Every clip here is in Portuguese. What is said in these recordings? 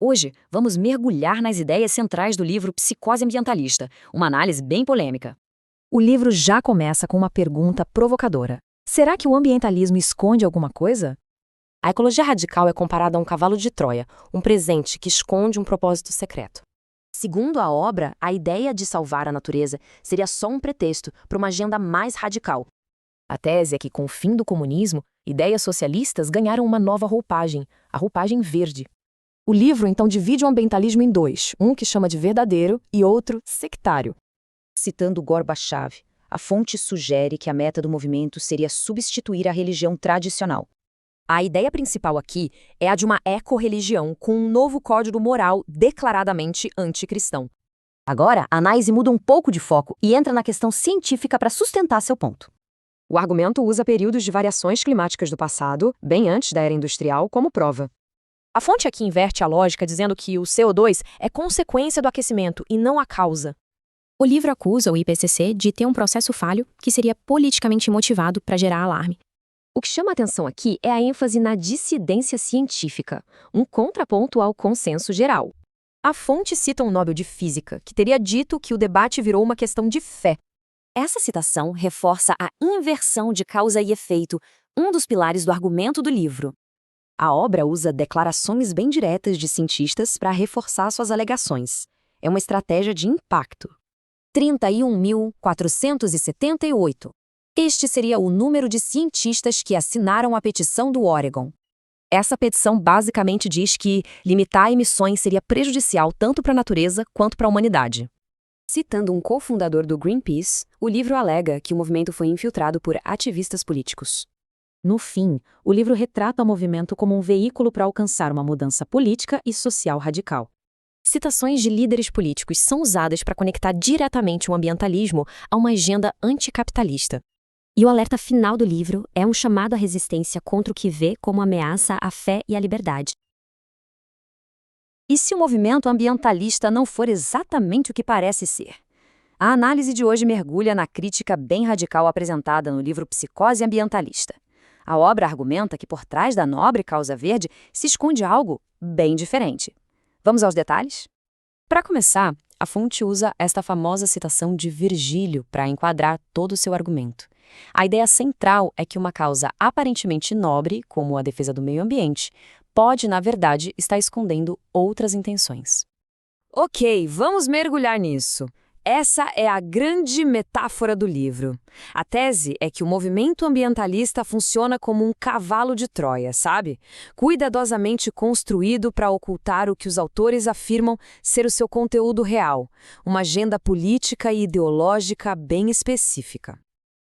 Hoje, vamos mergulhar nas ideias centrais do livro Psicose Ambientalista, uma análise bem polêmica. O livro já começa com uma pergunta provocadora. Será que o ambientalismo esconde alguma coisa? A ecologia radical é comparada a um cavalo de Troia, um presente que esconde um propósito secreto. Segundo a obra, a ideia de salvar a natureza seria só um pretexto para uma agenda mais radical. A tese é que, com o fim do comunismo, ideias socialistas ganharam uma nova roupagem, a roupagem verde. O livro, então, divide o ambientalismo em dois, um que chama de verdadeiro e outro sectário. Citando Gorbachev, a fonte sugere que a meta do movimento seria substituir a religião tradicional. A ideia principal aqui é a de uma eco-religião com um novo código moral declaradamente anticristão. Agora, a análise muda um pouco de foco e entra na questão científica para sustentar seu ponto. O argumento usa períodos de variações climáticas do passado, bem antes da era industrial, como prova. A fonte aqui inverte a lógica dizendo que o CO2 é consequência do aquecimento e não a causa. O livro acusa o IPCC de ter um processo falho que seria politicamente motivado para gerar alarme. O que chama a atenção aqui é a ênfase na dissidência científica, um contraponto ao consenso geral. A fonte cita um Nobel de Física, que teria dito que o debate virou uma questão de fé. Essa citação reforça a inversão de causa e efeito, um dos pilares do argumento do livro. A obra usa declarações bem diretas de cientistas para reforçar suas alegações. É uma estratégia de impacto. 31.478. Este seria o número de cientistas que assinaram a petição do Oregon. Essa petição basicamente diz que limitar emissões seria prejudicial tanto para a natureza quanto para a humanidade. Citando um cofundador do Greenpeace, o livro alega que o movimento foi infiltrado por ativistas políticos. No fim, o livro retrata o movimento como um veículo para alcançar uma mudança política e social radical. Citações de líderes políticos são usadas para conectar diretamente o ambientalismo a uma agenda anticapitalista. E o alerta final do livro é um chamado à resistência contra o que vê como ameaça à fé e à liberdade. E se o movimento ambientalista não for exatamente o que parece ser? A análise de hoje mergulha na crítica bem radical apresentada no livro Psicose Ambientalista. A obra argumenta que por trás da nobre causa verde se esconde algo bem diferente. Vamos aos detalhes? Para começar, a fonte usa esta famosa citação de Virgílio para enquadrar todo o seu argumento. A ideia central é que uma causa aparentemente nobre, como a defesa do meio ambiente, pode, na verdade, estar escondendo outras intenções. Ok, vamos mergulhar nisso. Essa é a grande metáfora do livro. A tese é que o movimento ambientalista funciona como um cavalo de Troia, sabe? Cuidadosamente construído para ocultar o que os autores afirmam ser o seu conteúdo real, uma agenda política e ideológica bem específica.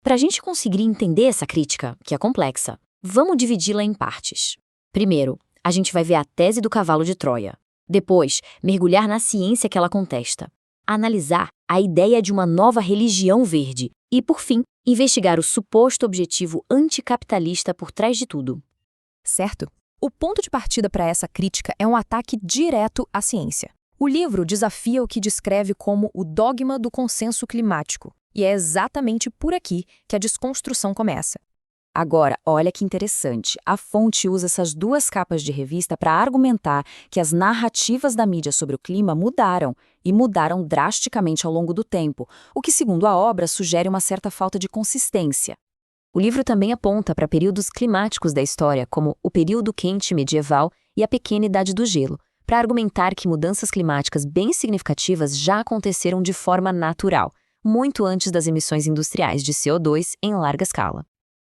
Para a gente conseguir entender essa crítica, que é complexa, vamos dividi-la em partes. Primeiro, a gente vai ver a tese do cavalo de Troia. Depois, mergulhar na ciência que ela contesta. Analisar a ideia de uma nova religião verde. E, por fim, investigar o suposto objetivo anticapitalista por trás de tudo. Certo? O ponto de partida para essa crítica é um ataque direto à ciência. O livro desafia o que descreve como o dogma do consenso climático. E é exatamente por aqui que a desconstrução começa. Agora, olha que interessante, a fonte usa essas duas capas de revista para argumentar que as narrativas da mídia sobre o clima mudaram, e mudaram drasticamente ao longo do tempo, o que, segundo a obra, sugere uma certa falta de consistência. O livro também aponta para períodos climáticos da história, como o período quente medieval e a pequena idade do gelo, para argumentar que mudanças climáticas bem significativas já aconteceram de forma natural, muito antes das emissões industriais de CO2 em larga escala.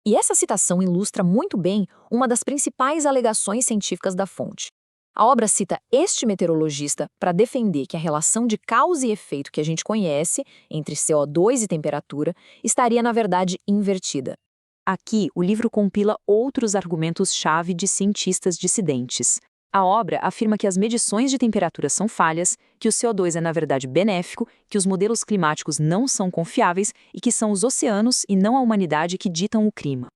E essa citação ilustra muito bem uma das principais alegações científicas da fonte. A obra cita este meteorologista para defender que a relação de causa e efeito que a gente conhece entre CO2 e temperatura estaria, na verdade, invertida. Aqui, o livro compila outros argumentos-chave de cientistas dissidentes. A obra afirma que as medições de temperatura são falhas, que o CO2 é na verdade benéfico, que os modelos climáticos não são confiáveis e que são os oceanos e não a humanidade que ditam o clima.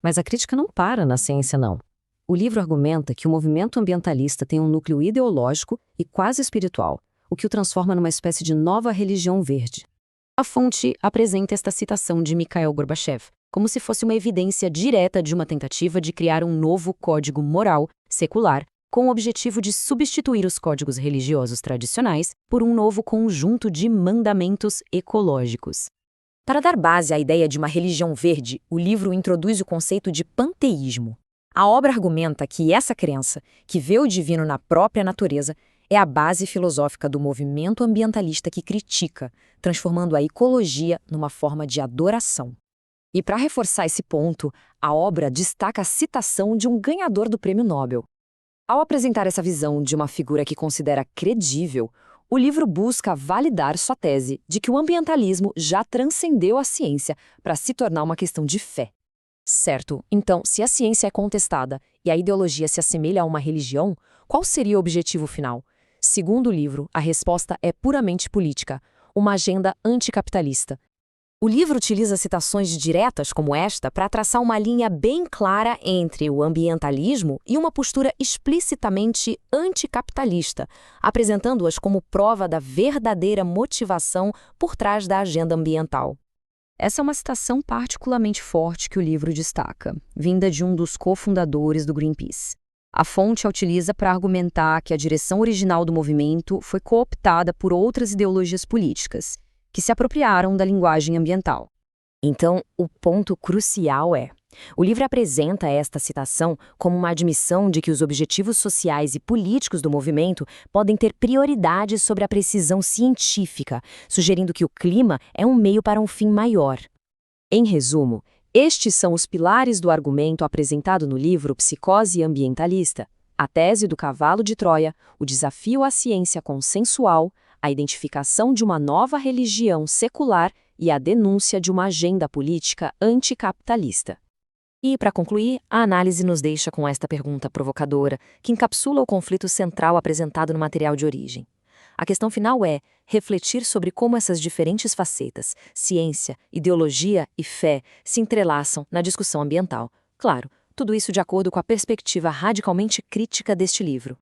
Mas a crítica não para na ciência, não. O livro argumenta que o movimento ambientalista tem um núcleo ideológico e quase espiritual, o que o transforma numa espécie de nova religião verde. A fonte apresenta esta citação de Mikhail Gorbachev como se fosse uma evidência direta de uma tentativa de criar um novo código moral, secular, com o objetivo de substituir os códigos religiosos tradicionais por um novo conjunto de mandamentos ecológicos. Para dar base à ideia de uma religião verde, o livro introduz o conceito de panteísmo. A obra argumenta que essa crença, que vê o divino na própria natureza, é a base filosófica do movimento ambientalista que critica, transformando a ecologia numa forma de adoração. E para reforçar esse ponto, a obra destaca a citação de um ganhador do Prêmio Nobel. Ao apresentar essa visão de uma figura que considera credível, o livro busca validar sua tese de que o ambientalismo já transcendeu a ciência para se tornar uma questão de fé. Certo, então, se a ciência é contestada e a ideologia se assemelha a uma religião, qual seria o objetivo final? Segundo o livro, a resposta é puramente política, uma agenda anticapitalista. O livro utiliza citações diretas como esta para traçar uma linha bem clara entre o ambientalismo e uma postura explicitamente anticapitalista, apresentando-as como prova da verdadeira motivação por trás da agenda ambiental. Essa é uma citação particularmente forte que o livro destaca, vinda de um dos cofundadores do Greenpeace. A fonte a utiliza para argumentar que a direção original do movimento foi cooptada por outras ideologias políticas, que se apropriaram da linguagem ambiental. Então, o ponto crucial é: o livro apresenta esta citação como uma admissão de que os objetivos sociais e políticos do movimento podem ter prioridade sobre a precisão científica, sugerindo que o clima é um meio para um fim maior. Em resumo, estes são os pilares do argumento apresentado no livro Psicose Ambientalista: a tese do cavalo de Troia, o desafio à ciência consensual, a identificação de uma nova religião secular e a denúncia de uma agenda política anticapitalista. E, para concluir, a análise nos deixa com esta pergunta provocadora, que encapsula o conflito central apresentado no material de origem. A questão final é refletir sobre como essas diferentes facetas, ciência, ideologia e fé, se entrelaçam na discussão ambiental. Claro, tudo isso de acordo com a perspectiva radicalmente crítica deste livro.